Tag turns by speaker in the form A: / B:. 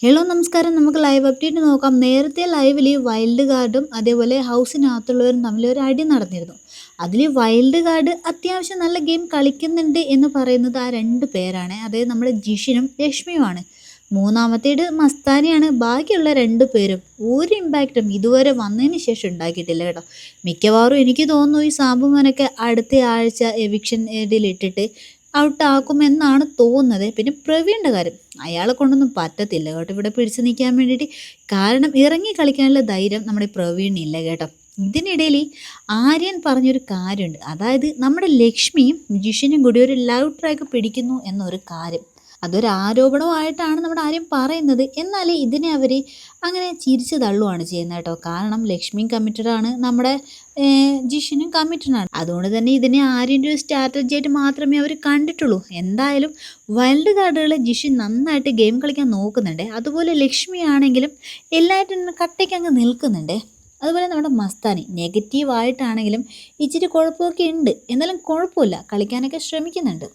A: Hello നമസ്കാരം. നമുക്ക് live update നോക്കാം. നേരത്തെ ലൈവിൽ വൈൽഡ് കാർഡും അതേപോലെ ഹൗസിനകത്തുള്ളവരും തമ്മിൽ ഒരു അടി നടന്നിരുന്നു. അതിൽ വൈൽഡ് കാർഡ് അത്യാവശ്യം നല്ല ഗെയിം കളിക്കുന്നുണ്ട് എന്ന് പറയുന്നത് ആ രണ്ട് പേരാണ്. അതായത് നമ്മുടെ ജിഷിനും ലക്ഷ്മിയുമാണ്. മൂന്നാമത്തേത് മസ്താനിയാണ്. ബാക്കിയുള്ള രണ്ട് പേരും ഒരു ഇമ്പാക്റ്റും ഇതുവരെ വന്നതിന് ശേഷം ഉണ്ടാക്കിയിട്ടില്ല കേട്ടോ. മിക്കവാറും എനിക്ക് തോന്നുന്നു ഈ സാബുമാനൊക്കെ അടുത്ത ആഴ്ച എവിക്ഷൻ ഇതിലിട്ടിട്ട് ഔട്ടാക്കുമെന്നാണ് തോന്നുന്നത്. പിന്നെ പ്രവീണിൻ്റെ കാര്യം, അയാളെ കൊണ്ടൊന്നും പറ്റത്തില്ല കേട്ടോ ഇവിടെ പിടിച്ചു നിൽക്കാൻ വേണ്ടിയിട്ട്. കാരണം ഇറങ്ങി കളിക്കാനുള്ള ധൈര്യം നമ്മുടെ പ്രവീണിനില്ല കേട്ടോ. ഇതിനിടയിൽ ആര്യൻ പറഞ്ഞൊരു കാര്യമുണ്ട്. അതായത് നമ്മുടെ ലക്ഷ്മിയും ജിഷിനും കൂടി ഒരു ലവ് ട്രാക്ക് പിടിക്കുന്നു എന്നൊരു കാര്യം. അതൊരു ആരോപണമായിട്ടാണ് നമ്മുടെ ആര്യം പറയുന്നത്. എന്നാൽ ഇതിനെ അവർ അങ്ങനെ ചിരിച്ചു തള്ളുവാണ് ചെയ്യുന്നത് കേട്ടോ. കാരണം ലക്ഷ്മിയും കമ്മിറ്റഡാണ്, നമ്മുടെ ജിഷിനും കമ്മിറ്റഡാണ്. അതുകൊണ്ട് തന്നെ ഇതിനെ ആര്യൻ്റെ ഒരു സ്ട്രാറ്റജി ആയിട്ട് മാത്രമേ അവർ കണ്ടിട്ടുള്ളൂ. എന്തായാലും വൈൽഡ് കാർഡുകൾ ജിഷി നന്നായിട്ട് ഗെയിം കളിക്കാൻ നോക്കുന്നുണ്ട്. അതുപോലെ ലക്ഷ്മി ആണെങ്കിലും എല്ലായിട്ടും കട്ടയ്ക്ക് അങ്ങ് നിൽക്കുന്നുണ്ട്. അതുപോലെ നമ്മുടെ മസ്താനി നെഗറ്റീവായിട്ടാണെങ്കിലും ഇച്ചിരി കുഴപ്പമൊക്കെ ഉണ്ട്. എന്നാലും കുഴപ്പമില്ല, കളിക്കാനൊക്കെ ശ്രമിക്കുന്നുണ്ട്.